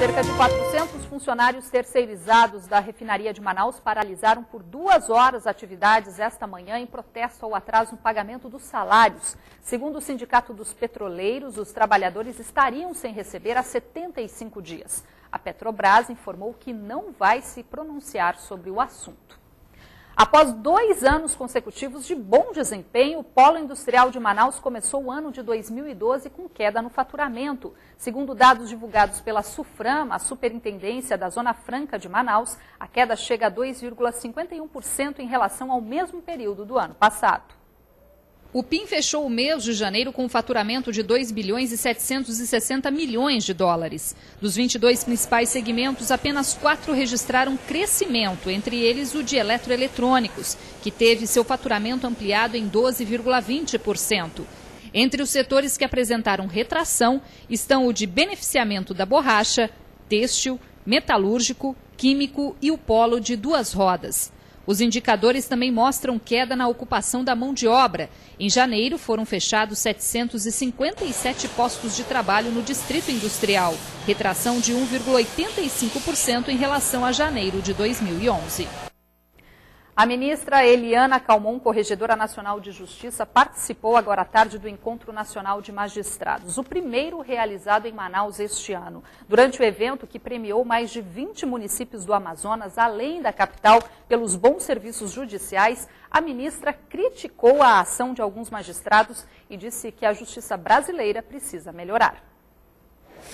Cerca de 400 funcionários terceirizados da refinaria de Manaus paralisaram por 2 horas atividades esta manhã em protesto ao atraso no pagamento dos salários. Segundo o Sindicato dos Petroleiros, os trabalhadores estariam sem receber há 75 dias. A Petrobras informou que não vai se pronunciar sobre o assunto. Após 2 anos consecutivos de bom desempenho, o Polo Industrial de Manaus começou o ano de 2012 com queda no faturamento. Segundo dados divulgados pela SUFRAM, a Superintendência da Zona Franca de Manaus, a queda chega a 2,51% em relação ao mesmo período do ano passado. O PIM fechou o mês de janeiro com um faturamento de 2 bilhões e 760 milhões de dólares. Dos 22 principais segmentos, apenas 4 registraram crescimento, entre eles o de eletroeletrônicos, que teve seu faturamento ampliado em 12,20%. Entre os setores que apresentaram retração estão o de beneficiamento da borracha, têxtil, metalúrgico, químico e o polo de 2 rodas. Os indicadores também mostram queda na ocupação da mão de obra. Em janeiro, foram fechados 757 postos de trabalho no Distrito Industrial, retração de 1,85% em relação a janeiro de 2011. A ministra Eliana Calmon, corregedora nacional de Justiça, participou agora à tarde do Encontro Nacional de Magistrados, o primeiro realizado em Manaus este ano. Durante o evento, que premiou mais de 20 municípios do Amazonas, além da capital, pelos bons serviços judiciais, a ministra criticou a ação de alguns magistrados e disse que a justiça brasileira precisa melhorar.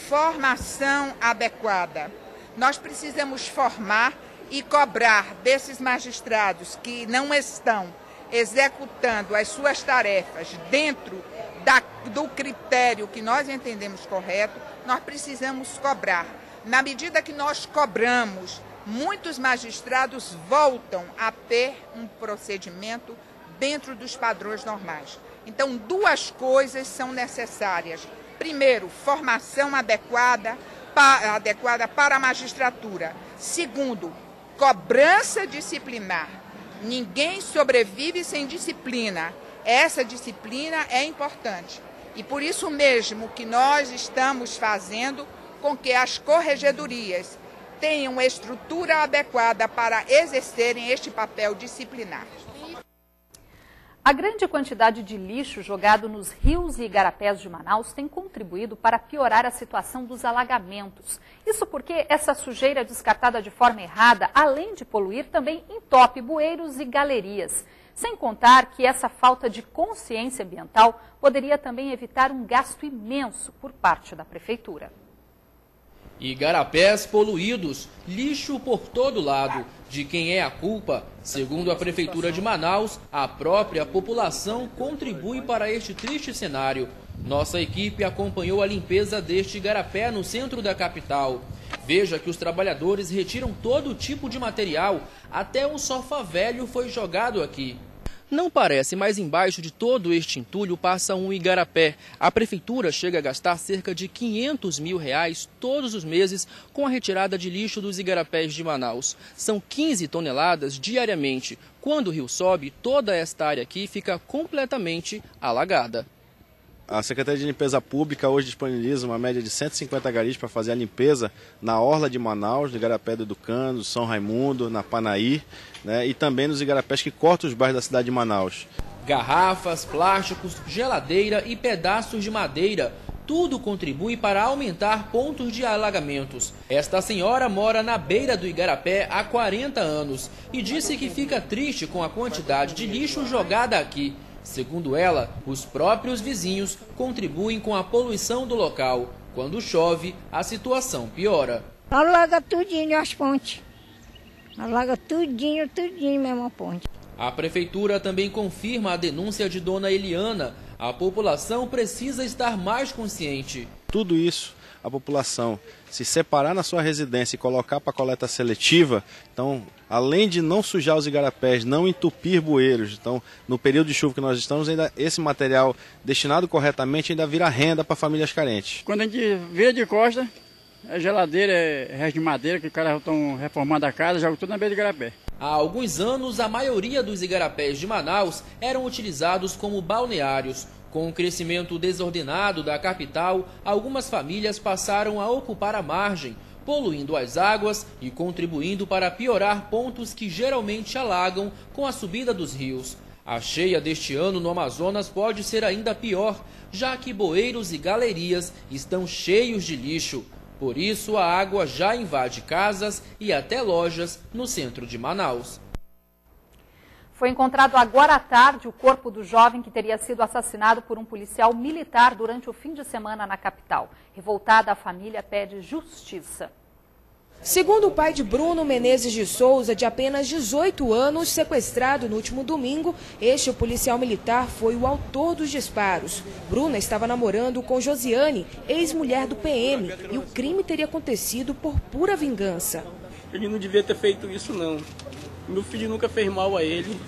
Formação adequada. Nós precisamos formar e cobrar desses magistrados que não estão executando as suas tarefas dentro do critério que nós entendemos correto, nós precisamos cobrar. Na medida que nós cobramos, muitos magistrados voltam a ter um procedimento dentro dos padrões normais. Então, 2 coisas são necessárias. Primeiro, formação adequada para a magistratura. Segundo, cobrança disciplinar. Ninguém sobrevive sem disciplina. Essa disciplina é importante. E por isso mesmo que nós estamos fazendo com que as corregedorias tenham estrutura adequada para exercerem este papel disciplinar. A grande quantidade de lixo jogado nos rios e igarapés de Manaus tem contribuído para piorar a situação dos alagamentos. Isso porque essa sujeira descartada de forma errada, além de poluir, também entope bueiros e galerias. Sem contar que essa falta de consciência ambiental poderia também evitar um gasto imenso por parte da prefeitura. Igarapés poluídos, lixo por todo lado. De quem é a culpa? Segundo a Prefeitura de Manaus, a própria população contribui para este triste cenário. Nossa equipe acompanhou a limpeza deste igarapé no centro da capital. Veja que os trabalhadores retiram todo tipo de material, até um sofá velho foi jogado aqui. Não parece, mas embaixo de todo este entulho passa um igarapé. A prefeitura chega a gastar cerca de R$500 mil todos os meses com a retirada de lixo dos igarapés de Manaus. São 15 toneladas diariamente. Quando o rio sobe, toda esta área aqui fica completamente alagada. A Secretaria de Limpeza Pública hoje disponibiliza uma média de 150 garis para fazer a limpeza na orla de Manaus, no igarapé do Educando, São Raimundo, na Panaí, né, e também nos igarapés que cortam os bairros da cidade de Manaus. Garrafas, plásticos, geladeira e pedaços de madeira, tudo contribui para aumentar pontos de alagamentos. Esta senhora mora na beira do igarapé há 40 anos e disse que fica triste com a quantidade de lixo jogada aqui. Segundo ela, os próprios vizinhos contribuem com a poluição do local. Quando chove, a situação piora. Alaga tudinho as pontes. Alaga tudinho mesmo a ponte. A prefeitura também confirma a denúncia de dona Eliana. A população precisa estar mais consciente. Tudo isso, a população se separar na sua residência e colocar para coleta seletiva, então, além de não sujar os igarapés, não entupir bueiros, então, no período de chuva que nós estamos, ainda esse material destinado corretamente ainda vira renda para famílias carentes. Quando a gente vira de costa, é geladeira, é resto de madeira, que os caras estão reformando a casa, jogam tudo na beira do igarapé. Há alguns anos, a maioria dos igarapés de Manaus eram utilizados como balneários. Com o crescimento desordenado da capital, algumas famílias passaram a ocupar a margem. poluindo as águas e contribuindo para piorar pontos que geralmente alagam com a subida dos rios. A cheia deste ano no Amazonas pode ser ainda pior, já que bueiros e galerias estão cheios de lixo. Por isso, a água já invade casas e até lojas no centro de Manaus. Foi encontrado agora à tarde o corpo do jovem que teria sido assassinado por um policial militar durante o fim de semana na capital. Revoltada, a família pede justiça. Segundo o pai de Bruno Menezes de Souza, de apenas 18 anos, sequestrado no último domingo, o policial militar foi o autor dos disparos. Bruno estava namorando com Josiane, ex-mulher do PM, e o crime teria acontecido por pura vingança. Ele não devia ter feito isso, não. Meu filho nunca fez mal a ele.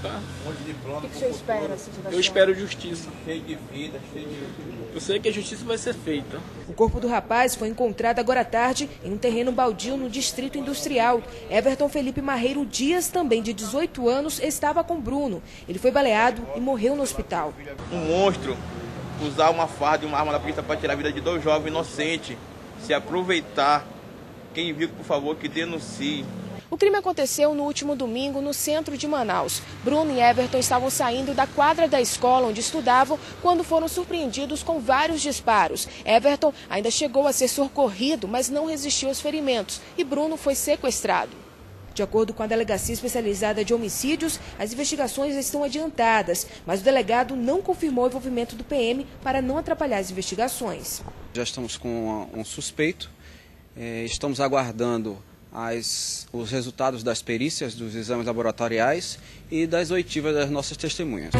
Tá? O que o senhor espera? Eu espero justiça. Eu sei que a justiça vai ser feita. O corpo do rapaz foi encontrado agora à tarde em um terreno baldio no Distrito Industrial. Everton Felipe Marreiro Dias, também de 18 anos, estava com Bruno. Ele foi baleado e morreu no hospital. Um monstro usar uma farda e uma arma da polícia para tirar a vida de 2 jovens inocentes, se aproveitar. Quem viu, por favor, que denuncie. O crime aconteceu no último domingo no centro de Manaus. Bruno e Everton estavam saindo da quadra da escola onde estudavam quando foram surpreendidos com vários disparos. Everton ainda chegou a ser socorrido, mas não resistiu aos ferimentos e Bruno foi sequestrado. De acordo com a Delegacia Especializada de Homicídios, as investigações estão adiantadas, mas o delegado não confirmou o envolvimento do PM para não atrapalhar as investigações. Já estamos com um suspeito, estamos aguardando os resultados das perícias, dos exames laboratoriais e das oitivas das nossas testemunhas.